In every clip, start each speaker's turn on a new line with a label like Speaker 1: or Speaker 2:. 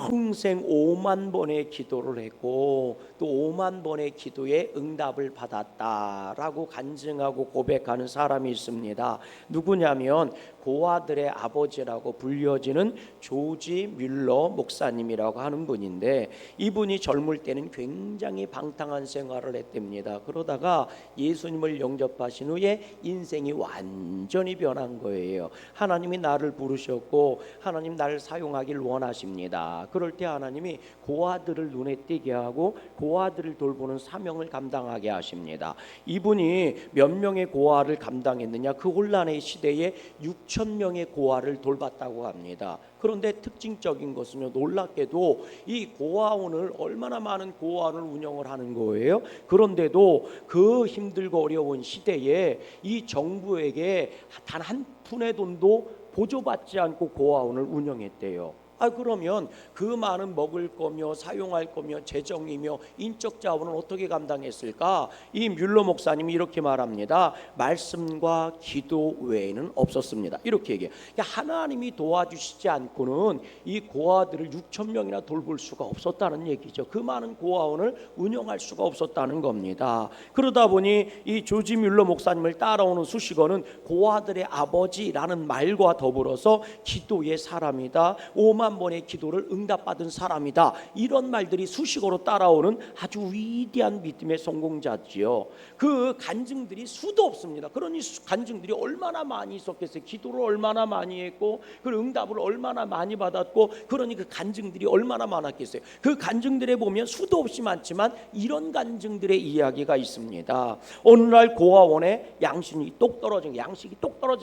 Speaker 1: 평생 5만 번의 기도를 했고 또 5만 번의 기도에 응답을 받았다라고 간증하고 고백하는 사람이 있습니다. 누구냐면 고아들의 아버지라고 불려지는 조지 뮬러 목사님이라고 하는 분인데, 이분이 젊을 때는 굉장히 방탕한 생활을 했답니다. 그러다가 예수님을 영접하신 후에 인생이 완전히 변한 거예요. 하나님이 나를 부르셨고 하나님 나를 사용하길 원하십니다. 그럴 때 하나님이 고아들을 눈에 띄게 하고 고아들을 돌보는 사명을 감당하게 하십니다. 이분이 몇 명의 고아를 감당했느냐, 그 혼란의 시대에 6천 명의 고아를 돌봤다고 합니다. 그런데 특징적인 것은요, 놀랍게도 이 고아원을 얼마나 많은 고아원을 운영을 하는 거예요. 그런데도 그 힘들고 어려운 시대에 이 정부에게 단 한 푼의 돈도 보조받지 않고 고아원을 운영했대요. 그러면 그 많은 먹을 거며 사용할 거며 재정이며 인적 자원을 어떻게 감당했을까? 이 뮬러 목사님이 이렇게 말합니다. 말씀과 기도 외에는 없었습니다. 이렇게 얘기해요. 하나님이 도와주시지 않고는 이 고아들을 6천 명이나 돌볼 수가 없었다는 얘기죠. 그 많은 고아원을 운영할 수가 없었다는 겁니다. 그러다 보니 이 조지 뮬러 목사님을 따라오는 수식어는 고아들의 아버지라는 말과 더불어서 기도의 사람이다, 5만 번의 기도를 응답받은 사람이다, 이런 말들이 수식어로 따라오는 아주 위대한 믿음의 성공자지요. 그 간증들이 수도 없습니다. 그러니 간증들이 얼마나 많이 있었겠어요. 기도를 얼마나 많이 했고 그 응답을 얼마나 많이 받았고, 그러니 그 간증들이 얼마나 많았겠어요. 그 간증들에 보면 수도 없이 많지만 이런 간증들의 이야기가 있습니다. 어느 날 고아원에 양식이 똑 떨어진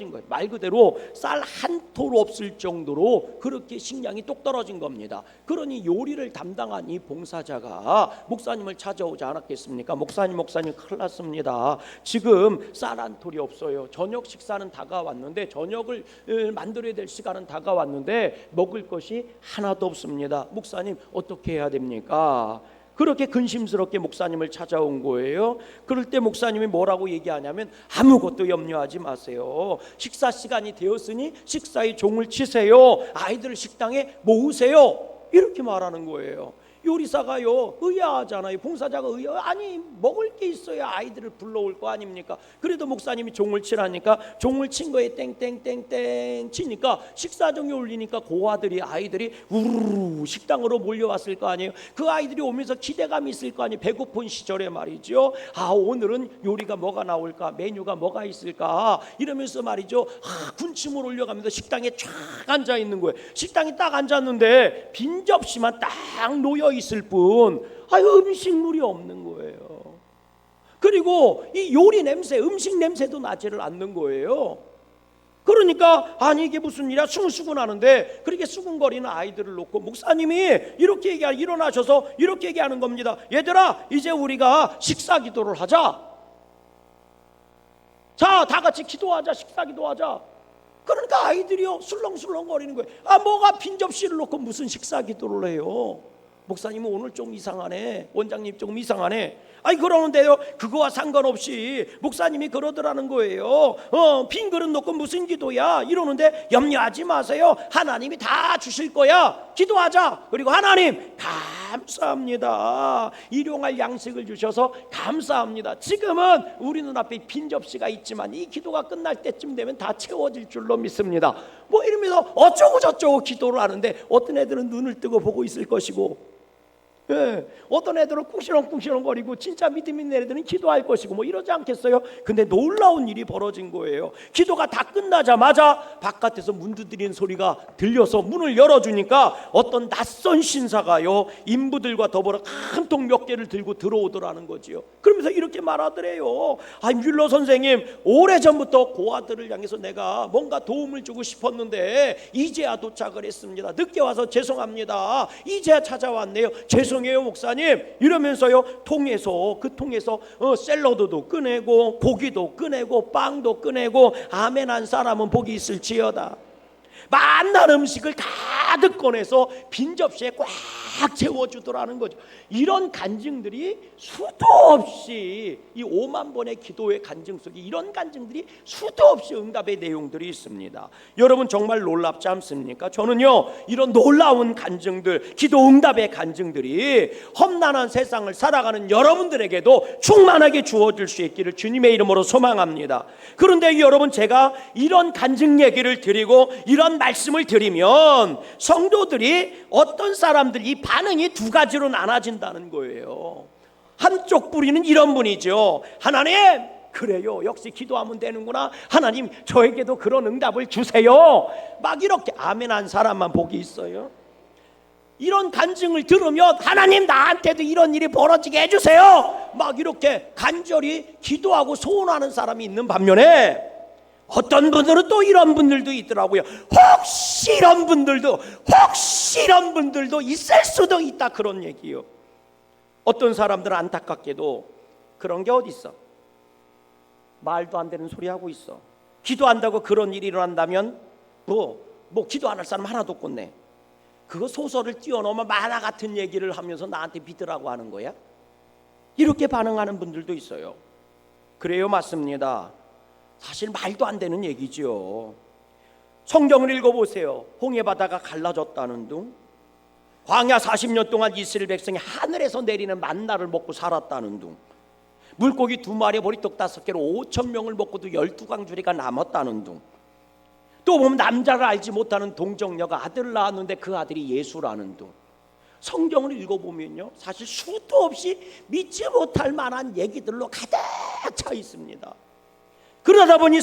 Speaker 1: 거예요. 말 그대로 쌀 한 톨 없을 정도로 그렇게 식량이 똑 떨어진 겁니다. 그러니 요리를 담당한 이 봉사자가 목사님을 찾아오지 않았겠습니까? 목사님 큰일 났습니다. 지금 쌀 한 톨이 없어요. 저녁 식사는 다가왔는데, 저녁을 만들어야 될 시간은 다가왔는데 먹을 것이 하나도 없습니다. 목사님 어떻게 해야 됩니까? 그렇게 근심스럽게 목사님을 찾아온 거예요. 그럴 때 목사님이 뭐라고 얘기하냐면, 아무것도 염려하지 마세요. 식사 시간이 되었으니 식사의 종을 치세요. 아이들을 식당에 모으세요. 이렇게 말하는 거예요. 요리사가요 의아하잖아요. 봉사자가 아니 먹을 게 있어야 아이들을 불러올 거 아닙니까? 그래도 목사님이 종을 치라니까 종을 친 거에 땡땡땡땡 치니까 식사정이 울리니까 고아들이 아이들이 우르르 식당으로 몰려왔을 거 아니에요. 그 아이들이 오면서 기대감이 있을 거 아니에요. 배고픈 시절에 말이죠. 오늘은 요리가 뭐가 나올까, 메뉴가 뭐가 있을까 이러면서 말이죠. 군침을 올려가면서 식당에 쫙 앉아 있는 거예요. 식당에 딱 앉았는데 빈 접시만 딱 놓여 있을 뿐 음식물이 없는 거예요. 그리고 이 요리 냄새, 음식 냄새도 나지를 않는 거예요. 그러니까 이게 무슨 일이야, 수근수근하는데 그렇게 수근거리는 아이들을 놓고 목사님이 이렇게 일어나셔서 이렇게 얘기하는 겁니다. 얘들아, 이제 우리가 식사 기도를 하자. 자, 다 같이 기도하자, 식사 기도하자. 그러니까 아이들이요 술렁술렁거리는 거예요. 뭐가 빈 접시를 놓고 무슨 식사 기도를 해요. 목사님은 오늘 좀 이상하네, 원장님 좀 이상하네. 그러는데요, 그거와 상관없이 목사님이 그러더라는 거예요. 빈 그릇 놓고 무슨 기도야 이러는데, 염려하지 마세요. 하나님이 다 주실 거야. 기도하자. 그리고 하나님 감사합니다. 일용할 양식을 주셔서 감사합니다. 지금은 우리 눈앞에 빈 접시가 있지만 이 기도가 끝날 때쯤 되면 다 채워질 줄로 믿습니다. 이러면서 어쩌고 저쩌고 기도를 하는데, 어떤 애들은 눈을 뜨고 보고 있을 것이고, 어떤 애들은 꿍시렁꿍시렁거리고 진짜 믿음 있는 애들은 기도할 것이고 이러지 않겠어요? 근데 놀라운 일이 벌어진 거예요. 기도가 다 끝나자마자 바깥에서 문 두드리는 소리가 들려서 문을 열어주니까 어떤 낯선 신사가요 인부들과 더불어 큰 통 몇 개를 들고 들어오더라는 거지요. 그러면서 이렇게 말하더래요. 뮬러 선생님, 오래전부터 고아들을 향해서 내가 뭔가 도움을 주고 싶었는데 이제야 도착을 했습니다. 늦게 와서 죄송합니다. 이제야 찾아왔네요. 죄송해요 목사님. 이러면서요 그 통에서 샐러드도 꺼내고 고기도 꺼내고 빵도 꺼내고 아멘한 사람은 복이 있을지어다. 만난 음식을 가득 꺼내서 빈 접시에 꽉 꽉 채워주더라는 거죠. 이런 간증들이 수도 없이 이 5만 번의 기도의 간증 속에 이런 간증들이 수도 없이 응답의 내용들이 있습니다. 여러분 정말 놀랍지 않습니까? 저는요 이런 놀라운 간증들, 기도 응답의 간증들이 험난한 세상을 살아가는 여러분들에게도 충만하게 주어질 수 있기를 주님의 이름으로 소망합니다. 그런데 여러분, 제가 이런 간증 얘기를 드리고 이런 말씀을 드리면 성도들이 어떤 사람들 이 반응이 두 가지로 나눠진다는 거예요. 한쪽 뿌리는 이런 분이죠. 하나님, 그래요, 역시 기도하면 되는구나. 하나님, 저에게도 그런 응답을 주세요. 막 이렇게 아멘한 사람만 복이 있어요. 이런 간증을 들으면 하나님, 나한테도 이런 일이 벌어지게 해주세요. 막 이렇게 간절히 기도하고 소원하는 사람이 있는 반면에 어떤 분들은 또 이런 분들도 있더라고요. 혹시 이런 분들도 있을 수도 있다, 그런 얘기요. 어떤 사람들은 안타깝게도 그런 게 어디 있어? 말도 안 되는 소리 하고 있어. 기도한다고 그런 일이 일어난다면 뭐 기도 안 할 사람 하나도 없겠네. 그거 소설을 뛰어넘어 만화 같은 얘기를 하면서 나한테 믿으라고 하는 거야? 이렇게 반응하는 분들도 있어요. 그래요, 맞습니다. 사실 말도 안 되는 얘기죠. 성경을 읽어보세요. 홍해바다가 갈라졌다는 둥, 광야 40년 동안 이스라엘 백성이 하늘에서 내리는 만나를 먹고 살았다는 둥, 물고기 2마리 보리떡 5개로 5천 명을 먹고도 12강줄이가 남았다는 둥, 또 보면 남자를 알지 못하는 동정녀가 아들을 낳았는데 그 아들이 예수라는 둥. 성경을 읽어보면요, 사실 수도 없이 믿지 못할 만한 얘기들로 가득 차 있습니다. 그러다 보니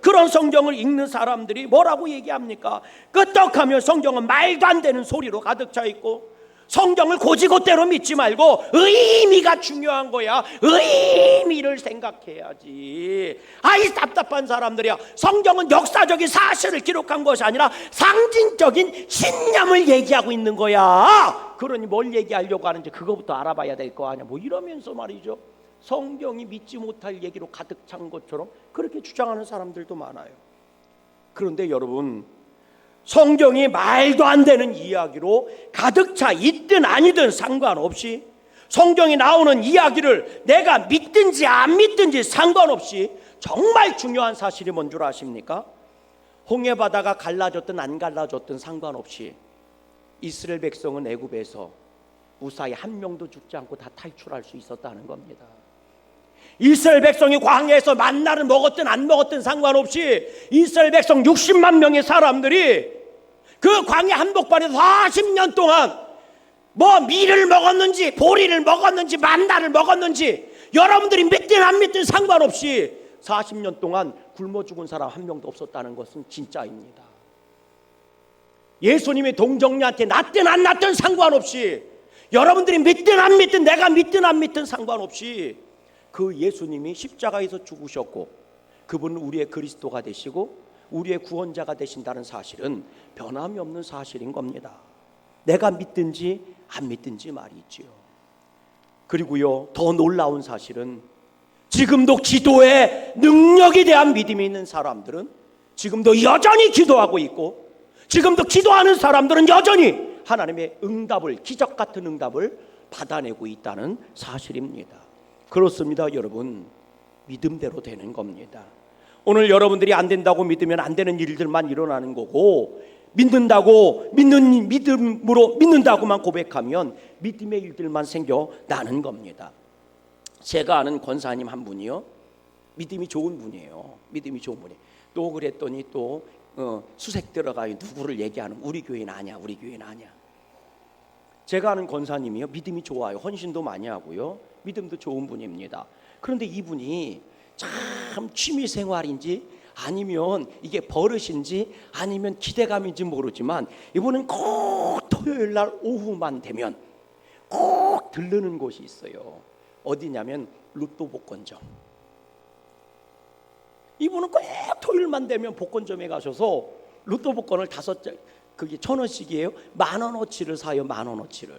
Speaker 1: 그런 성경을 읽는 사람들이 뭐라고 얘기합니까? 끄떡하면 성경은 말도 안 되는 소리로 가득 차 있고, 성경을 고지고대로 믿지 말고 의미가 중요한 거야. 의미를 생각해야지. 아이 답답한 사람들이야. 성경은 역사적인 사실을 기록한 것이 아니라 상징적인 신념을 얘기하고 있는 거야. 그러니 뭘 얘기하려고 하는지 그거부터 알아봐야 될 거 아니야. 뭐 이러면서 말이죠, 성경이 믿지 못할 얘기로 가득 찬 것처럼 그렇게 주장하는 사람들도 많아요. 그런데 여러분, 성경이 말도 안 되는 이야기로 가득 차 있든 아니든 상관없이, 성경에 나오는 이야기를 내가 믿든지 안 믿든지 상관없이 정말 중요한 사실이 뭔 줄 아십니까? 홍해바다가 갈라졌든 안 갈라졌든 상관없이 이스라엘 백성은 애굽에서 무사히 한 명도 죽지 않고 다 탈출할 수 있었다는 겁니다. 이스라엘 백성이 광야에서 만나를 먹었든 안 먹었든 상관없이 이스라엘 백성 60만 명의 사람들이 그 광야 한복판에서 40년 동안 뭐 밀을 먹었는지 보리를 먹었는지 만나를 먹었는지 여러분들이 믿든 안 믿든 상관없이 40년 동안 굶어 죽은 사람 한 명도 없었다는 것은 진짜입니다. 예수님이 동정녀한테 낳든 안 낳든 상관없이, 여러분들이 믿든 안 믿든 내가 믿든 안 믿든 상관없이 그 예수님이 십자가에서 죽으셨고 그분은 우리의 그리스도가 되시고 우리의 구원자가 되신다는 사실은 변함이 없는 사실인 겁니다. 내가 믿든지 안 믿든지 말이지요. 그리고요, 더 놀라운 사실은 지금도 기도의 능력에 대한 믿음이 있는 사람들은 지금도 여전히 기도하고 있고, 지금도 기도하는 사람들은 여전히 하나님의 응답을, 기적 같은 응답을 받아내고 있다는 사실입니다. 그렇습니다, 여러분. 믿음대로 되는 겁니다. 오늘 여러분들이 안 된다고 믿으면 안 되는 일들만 일어나는 거고, 믿음으로 믿는다고만 고백하면 믿음의 일들만 생겨나는 겁니다. 제가 아는 권사님 한 분이요, 믿음이 좋은 분이에요. 믿음이 좋은 분이. 또 그랬더니 또 수색 들어가요. 누구를 얘기하는, 우리 교회는 아니야, 우리 교회는 아니야. 제가 아는 권사님이요, 믿음이 좋아요. 헌신도 많이 하고요, 믿음도 좋은 분입니다. 그런데 이분이 참 취미생활인지 아니면 이게 버릇인지 아니면 기대감인지 모르지만 이분은 꼭 토요일날 오후만 되면 꼭 들르는 곳이 있어요. 어디냐면 로또 복권점. 이분은 꼭 토요일만 되면 복권점에 가셔서 로또 복권을 5장, 그게 1,000원씩이에요. 10,000원어치를 사요. 10,000원어치를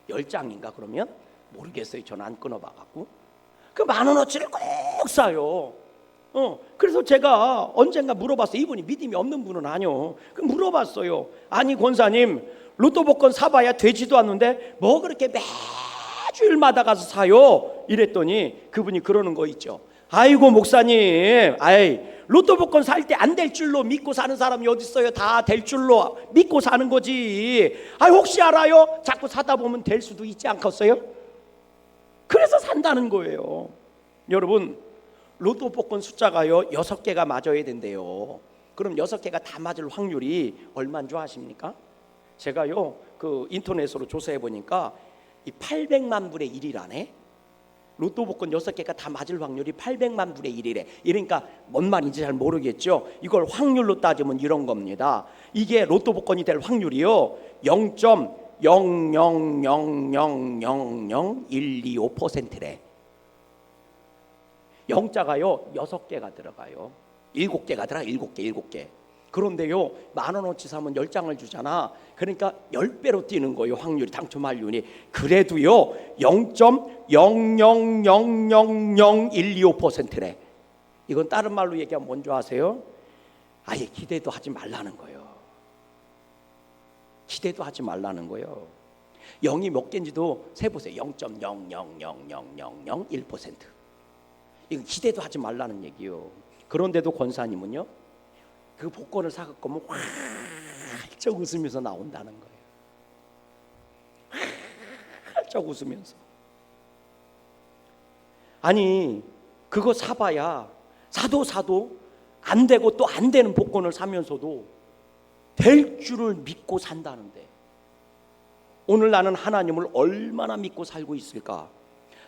Speaker 1: 10장인가 그러면 모르겠어요. 저는 안 끊어봐갖고 그 10,000원어치를 꼭 사요. 그래서 제가 언젠가 물어봤어요. 이분이 믿음이 없는 분은 아니요. 그 물어봤어요. 아니 권사님, 로또 복권 사봐야 되지도 않는데 뭐 그렇게 매주일마다 가서 사요? 이랬더니 그분이 그러는 거 있죠. 아이고 목사님, 로또 복권 살 때 안 될 줄로 믿고 사는 사람이 어디 있어요? 다 될 줄로 믿고 사는 거지. 혹시 알아요? 자꾸 사다 보면 될 수도 있지 않겠어요? 그래서 산다는 거예요. 여러분, 로또 복권 숫자가요 6개가 맞아야 된대요. 그럼 6개가 다 맞을 확률이 얼마인 줄 아십니까? 제가요 그 인터넷으로 조사해 보니까 이 800만 분의 1이라네. 로또 복권 6개가 다 맞을 확률이 800만 분의 1이래. 이러니까 뭔 말인지 잘 모르겠죠. 이걸 확률로 따지면 이런 겁니다. 이게 로또 복권이 될 확률이요 0.000000125%래. 0자가요 6개가 들어가요. 7개가 들어가. 7개. 그런데요 10,000원어치 사면 10장을 주잖아. 그러니까 10배로 뛰는 거예요. 확률이, 당첨 확률이. 그래도요 0.000000125%래. 이건 다른 말로 얘기하면 뭔지 아세요? 아예 기대도 하지 말라는 거예요. 기대도 하지 말라는 거예요. 0이 몇 개인지도 세보세요. 0.0000001%. 이건 기대도 하지 말라는 얘기요. 그런데도 권사님은요 그 복권을 사갖고 오면 활짝 웃으면서 나온다는 거예요. 활짝 웃으면서. 아니 그거 사봐야 사도 안 되고 또 안 되는 복권을 사면서도 될 줄을 믿고 산다는데, 오늘 나는 하나님을 얼마나 믿고 살고 있을까?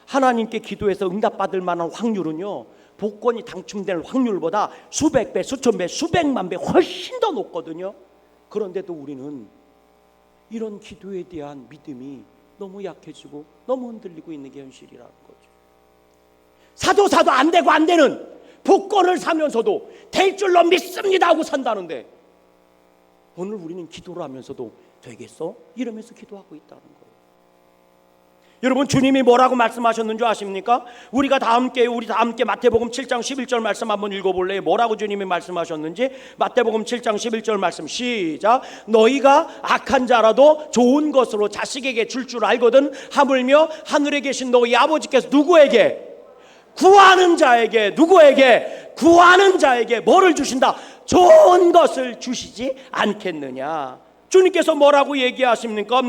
Speaker 1: 하나님께 기도해서 응답받을 만한 확률은요 복권이 당첨될 확률보다 수백 배, 수천 배, 수백만 배 훨씬 더 높거든요. 그런데도 우리는 이런 기도에 대한 믿음이 너무 약해지고 너무 흔들리고 있는 게 현실이라는 거죠. 사도 안 되고 안 되는 복권을 사면서도 될 줄로 믿습니다 하고 산다는데, 오늘 우리는 기도를 하면서도 되겠어? 이러면서 기도하고 있다는 거예요. 여러분, 주님이 뭐라고 말씀하셨는 줄 아십니까? 우리 다 함께 마태복음 7장 11절 말씀 한번 읽어볼래요? 뭐라고 주님이 말씀하셨는지. 마태복음 7장 11절 말씀 시작. 너희가 악한 자라도 좋은 것으로 자식에게 줄 줄 알거든 하물며 하늘에 계신 너희 아버지께서 누구에게? 구하는 자에게. 누구에게? 구하는 자에게 뭐를 주신다? 좋은 것을 주시지 않겠느냐. 주님께서 뭐라고 얘기하십니까?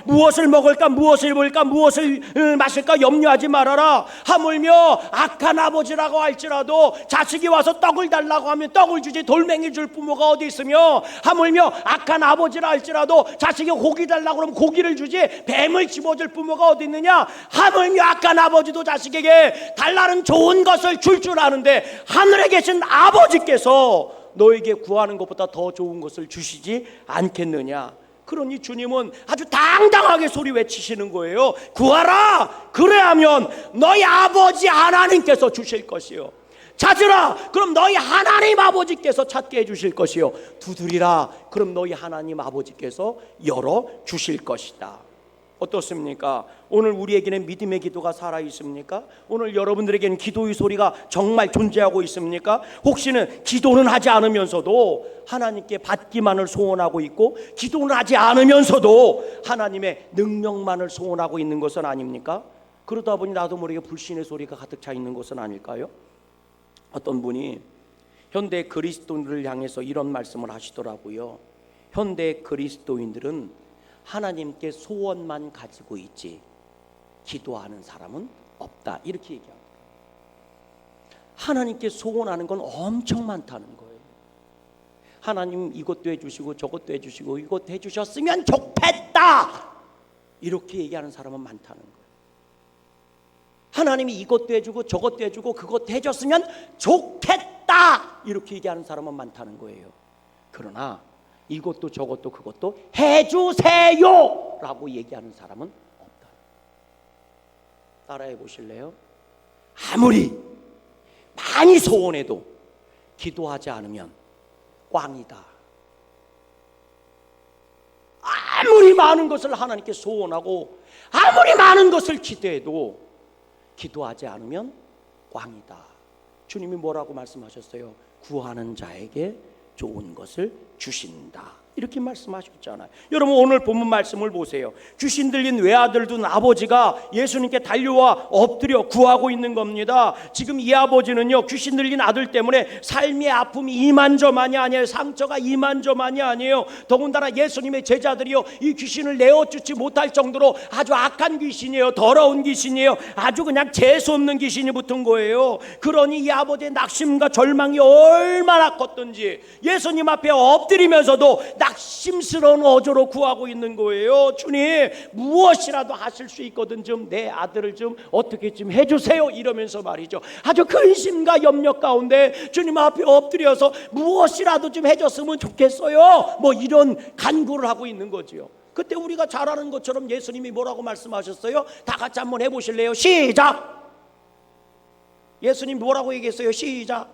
Speaker 1: 무엇을 먹을까, 무엇을 입을까, 무엇을 마실까 염려하지 말아라. 하물며 악한 아버지라고 할지라도 자식이 와서 떡을 달라고 하면 떡을 주지 돌멩이 줄 부모가 어디 있으며, 하물며 악한 아버지라 할지라도 자식이 고기 달라고 하면 고기를 주지 뱀을 집어줄 부모가 어디 있느냐. 하물며 악한 아버지도 자식에게 달라는 좋은 것을 줄 아는데 하늘에 계신 아버지께서 너에게 구하는 것보다 더 좋은 것을 주시지 않겠느냐. 그러니 주님은 아주 당당하게 소리 외치시는 거예요. 구하라. 그래야면 너희 아버지 하나님께서 주실 것이요. 찾으라. 그럼 너희 하나님 아버지께서 찾게 해주실 것이요. 두드리라. 그럼 너희 하나님 아버지께서 열어 주실 것이다. 어떻습니까? 오늘 우리에게는 믿음의 기도가 살아 있습니까? 오늘 여러분들에게는 기도의 소리가 정말 존재하고 있습니까? 혹시는 기도는 하지 않으면서도 하나님께 받기만을 소원하고 있고, 기도는 하지 않으면서도 하나님의 능력만을 소원하고 있는 것은 아닙니까? 그러다 보니 나도 모르게 불신의 소리가 가득 차 있는 것은 아닐까요? 어떤 분이 현대 그리스도인들을 향해서 이런 말씀을 하시더라고요. 현대 그리스도인들은 하나님께 소원만 가지고 있지 기도하는 사람은 없다, 이렇게 얘기합니다. 하나님께 소원하는 건 엄청 많다는 거예요. 하나님 이것도 해주시고 저것도 해주시고 이것도 해주셨으면 좋겠다, 이렇게 얘기하는 사람은 많다는 거예요. 하나님이 이것도 해주고 저것도 해주고 그것도 해줬으면 좋겠다, 이렇게 얘기하는 사람은 많다는 거예요. 그러나 이것도 저것도 그것도 해주세요 라고 얘기하는 사람은 없다. 따라해 보실래요? 아무리 많이 소원해도 기도하지 않으면 꽝이다. 아무리 많은 것을 하나님께 소원하고 아무리 많은 것을 기대해도 기도하지 않으면 꽝이다. 주님이 뭐라고 말씀하셨어요? 구하는 자에게 좋은 것을 주신다, 이렇게 말씀하셨잖아요. 여러분 오늘 본문 말씀을 보세요. 귀신 들린 외아들 둔 아버지가 예수님께 달려와 엎드려 구하고 있는 겁니다. 지금 이 아버지는요, 귀신 들린 아들 때문에 삶의 아픔이 이만저만이 아니에요. 상처가 이만저만이 아니에요. 더군다나 예수님의 제자들이요, 이 귀신을 내어쫓지 못할 정도로 아주 악한 귀신이에요. 더러운 귀신이에요. 아주 그냥 재수없는 귀신이 붙은 거예요. 그러니 이 아버지의 낙심과 절망이 얼마나 컸던지 예수님 앞에 엎드리면서도 낙심스러운 어조로 구하고 있는 거예요. 주님, 무엇이라도 하실 수 있거든 좀 내 아들을 좀 어떻게 좀 해주세요, 이러면서 말이죠. 아주 근심과 염려 가운데 주님 앞에 엎드려서 무엇이라도 좀 해줬으면 좋겠어요, 뭐 이런 간구를 하고 있는 거지요. 그때 우리가 잘 아는 것처럼 예수님이 뭐라고 말씀하셨어요? 다 같이 한번 해보실래요? 시작. 예수님 뭐라고 얘기했어요? 시작.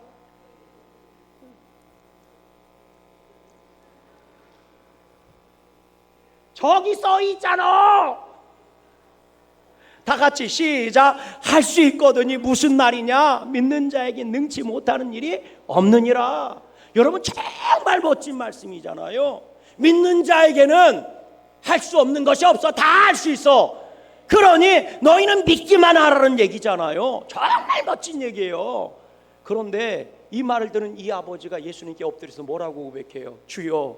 Speaker 1: 저기 써 있잖아. 다 같이 시작. 할 수 있거든이 무슨 말이냐? 믿는 자에게 능치 못하는 일이 없느니라. 여러분 정말 멋진 말씀이잖아요. 믿는 자에게는 할 수 없는 것이 없어. 다 할 수 있어. 그러니 너희는 믿기만 하라는 얘기잖아요. 정말 멋진 얘기예요. 그런데 이 말을 들은 이 아버지가 예수님께 엎드려서 뭐라고 고백해요? 주여,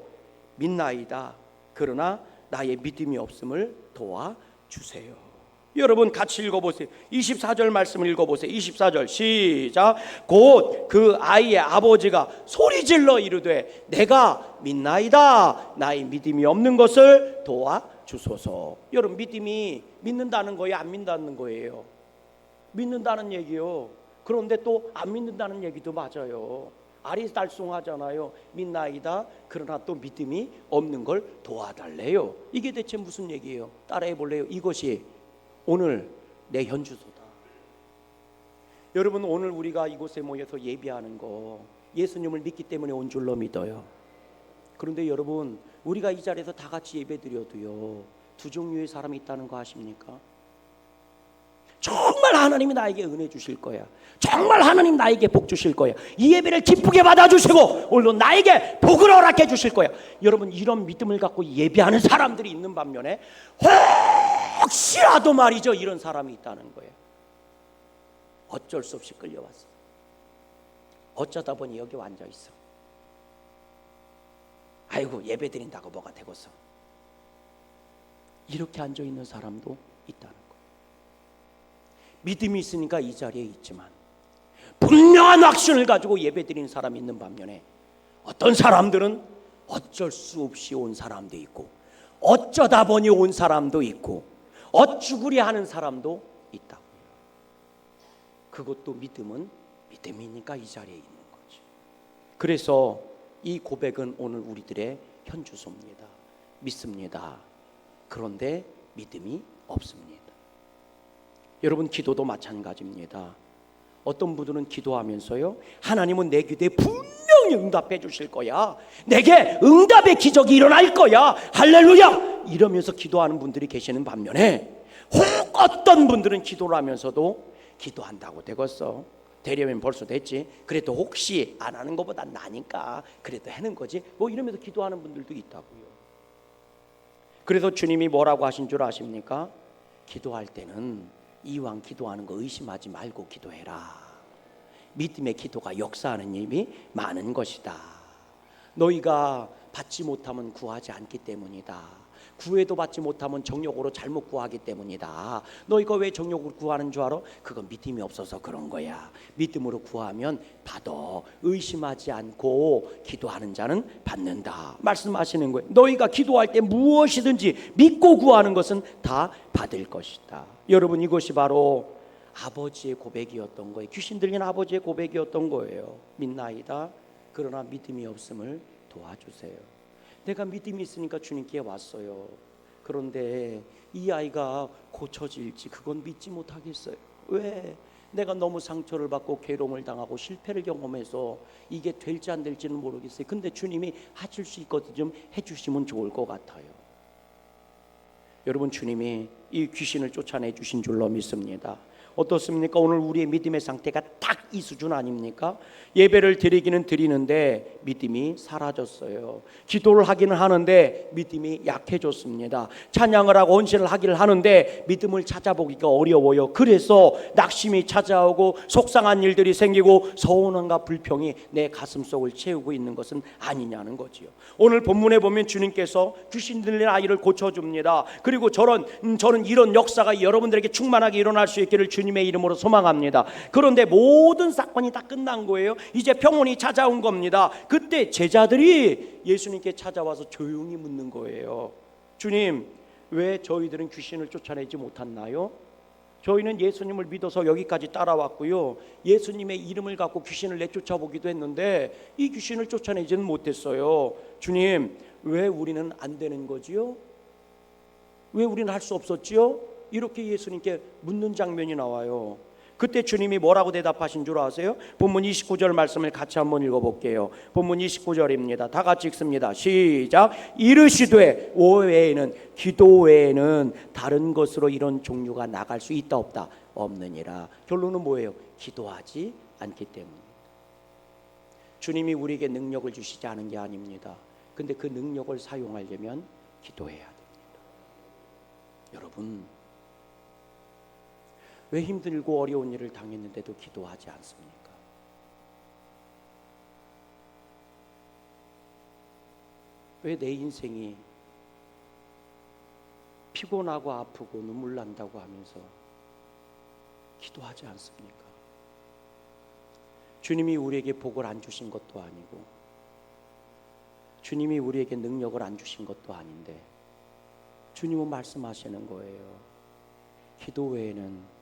Speaker 1: 믿나이다. 그러나 나의 믿음이 없음을 도와주세요. 여러분 같이 읽어보세요. 24절 말씀을 읽어보세요. 24절 시작. 곧 그 아이의 아버지가 소리질러 이르되 내가 믿나이다. 나의 믿음이 없는 것을 도와주소서. 여러분 믿음이 믿는다는 거예요, 안 믿는다는 거예요? 믿는다는 얘기요. 그런데 또 안 믿는다는 얘기도 맞아요. 아리달송하잖아요. 믿나이다. 그러나 또 믿음이 없는 걸 도와달래요. 이게 대체 무슨 얘기예요? 따라해 볼래요? 이것이 오늘 내 현주소다. 여러분 오늘 우리가 이곳에 모여서 예배하는 거 예수님을 믿기 때문에 온 줄로 믿어요. 그런데 여러분 우리가 이 자리에서 다 같이 예배드려도요, 두 종류의 사람이 있다는 거 아십니까? 정말 하나님이 나에게 은혜 주실 거야. 정말 하나님 나에게 복 주실 거야. 이 예배를 기쁘게 받아주시고 물론 나에게 복을 허락해 주실 거야. 여러분 이런 믿음을 갖고 예배하는 사람들이 있는 반면에 혹시라도 말이죠, 이런 사람이 있다는 거예요. 어쩔 수 없이 끌려왔어. 어쩌다 보니 여기 앉아 있어. 아이고 예배 드린다고 뭐가 되겠어. 이렇게 앉아 있는 사람도 있다는 거예요. 믿음이 있으니까 이 자리에 있지만 분명한 확신을 가지고 예배드리는 사람이 있는 반면에 어떤 사람들은 어쩔 수 없이 온 사람도 있고 어쩌다 보니 온 사람도 있고 어쭈구리 하는 사람도 있다고요. 그것도 믿음은 믿음이니까 이 자리에 있는 거죠. 그래서 이 고백은 오늘 우리들의 현주소입니다. 믿습니다. 그런데 믿음이 없습니다. 여러분 기도도 마찬가지입니다. 어떤 분들은 기도하면서요, 하나님은 내 기도에 분명히 응답해 주실 거야, 내게 응답의 기적이 일어날 거야, 할렐루야, 이러면서 기도하는 분들이 계시는 반면에 혹 어떤 분들은 기도를 하면서도 기도한다고 되겠어, 되려면 벌써 됐지, 그래도 혹시 안 하는 것보다 나니까 그래도 하는 거지, 뭐 이러면서 기도하는 분들도 있다고요. 그래서 주님이 뭐라고 하신 줄 아십니까? 기도할 때는 이왕 기도하는 거 의심하지 말고 기도해라. 믿음의 기도가 역사하는 힘이 많은 것이다. 너희가 받지 못하면 구하지 않기 때문이다. 구해도 받지 못하면 정욕으로 잘못 구하기 때문이다. 너희가 왜 정욕으로 구하는 줄 알아? 그건 믿음이 없어서 그런 거야. 믿음으로 구하면 받아. 의심하지 않고 기도하는 자는 받는다 말씀하시는 거예요. 너희가 기도할 때 무엇이든지 믿고 구하는 것은 다 받을 것이다. 여러분 이것이 바로 아버지의 고백이었던 거예요. 귀신 들린 아버지의 고백이었던 거예요. 믿나이다. 그러나 믿음이 없음을 도와주세요. 내가 믿음이 있으니까 주님께 왔어요. 그런데 이 아이가 고쳐질지 그건 믿지 못하겠어요. 왜? 내가 너무 상처를 받고 괴로움을 당하고 실패를 경험해서 이게 될지 안 될지는 모르겠어요. 근데 주님이 하실 수 있거든 좀 해주시면 좋을 것 같아요. 여러분 주님이 이 귀신을 쫓아내 주신 줄로 믿습니다. 어떻습니까? 오늘 우리의 믿음의 상태가 딱 이 수준 아닙니까? 예배를 드리기는 드리는데 믿음이 사라졌어요. 기도를 하기는 하는데 믿음이 약해졌습니다. 찬양을 하고 헌신을 하기를 하는데 믿음을 찾아보기가 어려워요. 그래서 낙심이 찾아오고 속상한 일들이 생기고 서운함과 불평이 내 가슴속을 채우고 있는 것은 아니냐는 거지요. 오늘 본문에 보면 주님께서 귀신 들린 아이를 고쳐줍니다. 그리고 저는 이런 역사가 여러분들에게 충만하게 일어날 수 있기를 주님의 이름으로 소망합니다. 그런데 모든 사건이 다 끝난 거예요. 이제 평온이 찾아온 겁니다. 그때 제자들이 예수님께 찾아와서 조용히 묻는 거예요. 주님, 왜 저희들은 귀신을 쫓아내지 못했나요? 저희는 예수님을 믿어서 여기까지 따라왔고요, 예수님의 이름을 갖고 귀신을 내쫓아 보기도 했는데 이 귀신을 쫓아내지는 못했어요. 주님, 왜 우리는 안 되는 거지요? 왜 우리는 할 수 없었지요? 이렇게 예수님께 묻는 장면이 나와요. 그때 주님이 뭐라고 대답하신 줄 아세요? 본문 29절 말씀을 같이 한번 읽어볼게요. 본문 29절입니다. 다 같이 읽습니다. 시작. 이르시되 외에는, 기도 외에는 다른 것으로 이런 종류가 나갈 수 있다 없다? 없느니라. 결론은 뭐예요? 기도하지 않기 때문입니다. 주님이 우리에게 능력을 주시지 않은 게 아닙니다. 근데 그 능력을 사용하려면 기도해야 됩니다. 여러분, 왜 힘들고 어려운 일을 당했는데도 기도하지 않습니까? 왜 내 인생이 피곤하고 아프고 눈물 난다고 하면서 기도하지 않습니까? 주님이 우리에게 복을 안 주신 것도 아니고 주님이 우리에게 능력을 안 주신 것도 아닌데 주님은 말씀하시는 거예요. 기도 외에는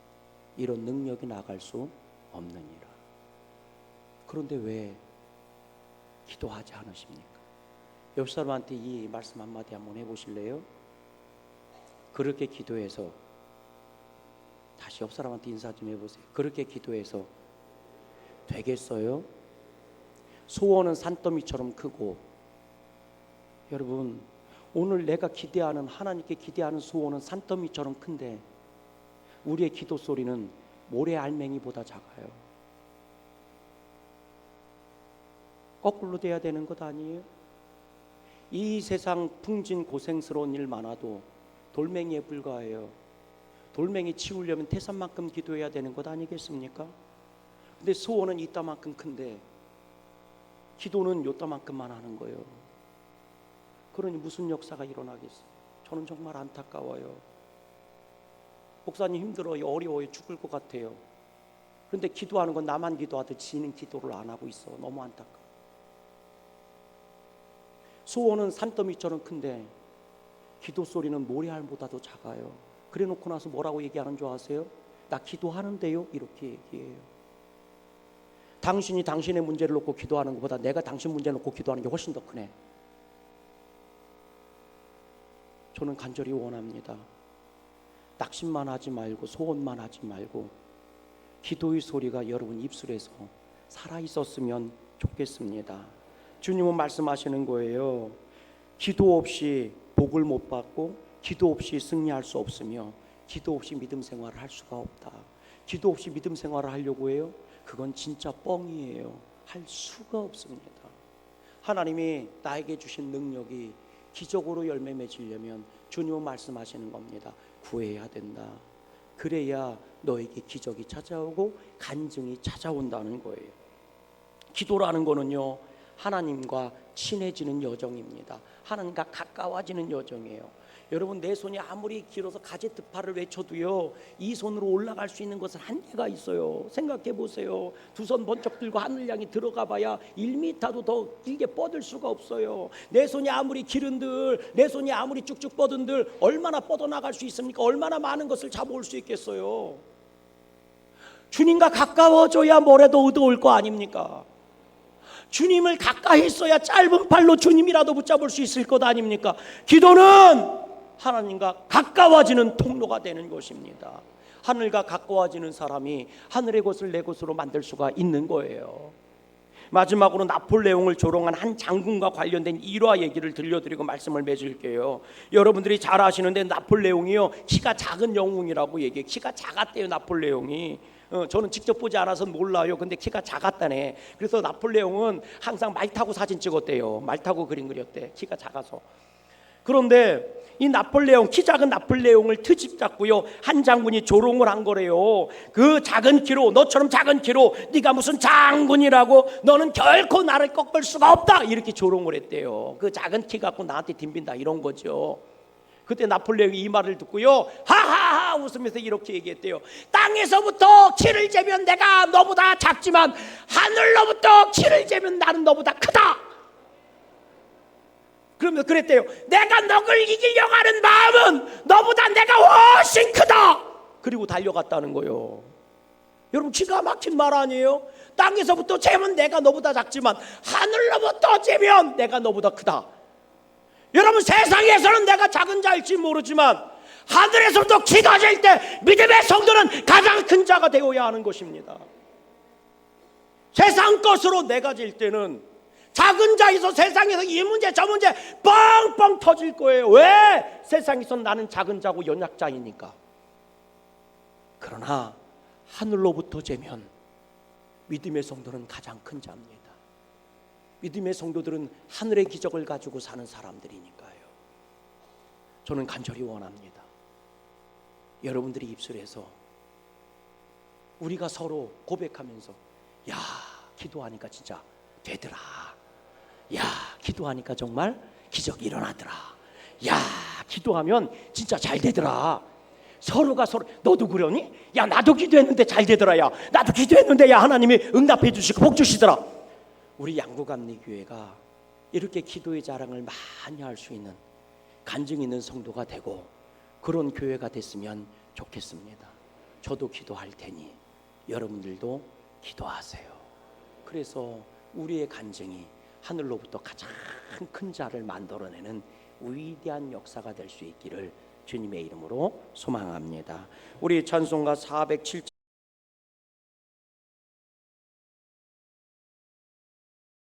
Speaker 1: 이런 능력이 나갈 수 없느니라. 그런데 왜 기도하지 않으십니까? 옆 사람한테 이 말씀 한마디 한번 해보실래요? 그렇게 기도해서, 다시 옆 사람한테 인사 좀 해보세요. 그렇게 기도해서 되겠어요? 소원은 산더미처럼 크고, 여러분, 오늘 내가 기대하는, 하나님께 기대하는 소원은 산더미처럼 큰데 우리의 기도 소리는 모래 알맹이보다 작아요. 거꾸로 돼야 되는 것 아니에요? 이 세상 풍진 고생스러운 일 많아도 돌멩이에 불과해요. 돌멩이 치우려면 태산만큼 기도해야 되는 것 아니겠습니까? 근데 소원은 이따만큼 큰데 기도는 요따만큼만 하는 거예요. 그러니 무슨 역사가 일어나겠어요? 저는 정말 안타까워요. 목사님 힘들어요, 어려워요, 죽을 것 같아요. 그런데 기도하는 건 나만 기도하듯 지는 기도를 안 하고 있어. 너무 안타까워. 소원은 산더미처럼 큰데 기도 소리는 모래알보다도 작아요. 그래 놓고 나서 뭐라고 얘기하는 줄 아세요? 나 기도하는데요, 이렇게 얘기해요. 당신이 당신의 문제를 놓고 기도하는 것보다 내가 당신 문제 놓고 기도하는 게 훨씬 더 크네. 저는 간절히 원합니다. 낙심만 하지 말고 소원만 하지 말고 기도의 소리가 여러분 입술에서 살아있었으면 좋겠습니다. 주님은 말씀하시는 거예요. 기도 없이 복을 못 받고 기도 없이 승리할 수 없으며 기도 없이 믿음 생활을 할 수가 없다. 기도 없이 믿음 생활을 하려고 해요? 그건 진짜 뻥이에요. 할 수가 없습니다. 하나님이 나에게 주신 능력이 기적으로 열매 맺으려면 주님은 말씀하시는 겁니다. 구해야 된다. 그래야 너에게 기적이 찾아오고 간증이 찾아온다는 거예요. 기도라는 거는요, 하나님과 친해지는 여정입니다. 하나님과 가까워지는 여정이에요. 여러분, 내 손이 아무리 길어서 가제트파를 외쳐도요, 이 손으로 올라갈 수 있는 것은 한계가 있어요. 생각해 보세요. 두 손 번쩍 들고 하늘 향해 들어가 봐야 1m도 더 길게 뻗을 수가 없어요. 내 손이 아무리 길은들, 내 손이 아무리 쭉쭉 뻗은들 얼마나 뻗어나갈 수 있습니까? 얼마나 많은 것을 잡아올 수 있겠어요? 주님과 가까워져야 뭐라도 얻어올 거 아닙니까? 주님을 가까이 있어야 짧은 팔로 주님이라도 붙잡을 수 있을 것 아닙니까? 기도는 하나님과 가까워지는 통로가 되는 것입니다. 하늘과 가까워지는 사람이 하늘의 것을 내 것으로 만들 수가 있는 거예요. 마지막으로 나폴레옹을 조롱한 한 장군과 관련된 일화 얘기를 들려드리고 말씀을 맺을게요. 여러분들이 잘 아시는데 나폴레옹이요, 키가 작은 영웅이라고 얘기해요. 키가 작았대요, 나폴레옹이. 저는 직접 보지 않아서 몰라요. 근데 키가 작았다네. 그래서 나폴레옹은 항상 말 타고 사진 찍었대요. 말 타고 그림 그렸대, 키가 작아서. 그런데 이 나폴레옹, 키 작은 나폴레옹을 트집 잡고요, 한 장군이 조롱을 한 거래요. 그 작은 키로, 너처럼 작은 키로 네가 무슨 장군이라고, 너는 결코 나를 꺾을 수가 없다, 이렇게 조롱을 했대요. 그 작은 키 갖고 나한테 덤빈다, 이런 거죠. 그때 나폴레옹이 이 말을 듣고요, 하하하 웃으면서 이렇게 얘기했대요. 땅에서부터 키를 재면 내가 너보다 작지만 하늘로부터 키를 재면 나는 너보다 크다. 그러면서 그랬대요. 내가 너를 이기려고 하는 마음은 너보다 내가 훨씬 크다. 그리고 달려갔다는 거예요. 여러분, 기가 막힌 말 아니에요? 땅에서부터 재면 내가 너보다 작지만 하늘로부터 재면 내가 너보다 크다. 여러분, 세상에서는 내가 작은 자일지 모르지만 하늘에서부터 키가 질 때 믿음의 성도는 가장 큰 자가 되어야 하는 것입니다. 세상 것으로 내가 질 때는 작은 자에서 세상에서 이 문제 저 문제 뻥뻥 터질 거예요. 왜? 세상에서 나는 작은 자고 연약자이니까. 그러나 하늘로부터 재면 믿음의 성도는 가장 큰 자입니다. 믿음의 성도들은 하늘의 기적을 가지고 사는 사람들이니까요. 저는 간절히 원합니다. 여러분들이 입술에서 우리가 서로 고백하면서, 야, 기도하니까 진짜 되더라. 야, 기도하니까 정말 기적이 일어나더라. 야, 기도하면 진짜 잘 되더라. 서로가 서로, 너도 그러니? 야, 나도 기도했는데 잘 되더라. 야, 나도 기도했는데 야, 하나님이 응답해 주시고 복 주시더라. 우리 양구감리교회가 이렇게 기도의 자랑을 많이 할 수 있는 간증 있는 성도가 되고 그런 교회가 됐으면 좋겠습니다. 저도 기도할 테니 여러분들도 기도하세요. 그래서 우리의 간증이 하늘로부터 가장 큰 자를 만들어내는 위대한 역사가 될 수 있기를 주님의 이름으로 소망합니다. 우리 찬송가 407장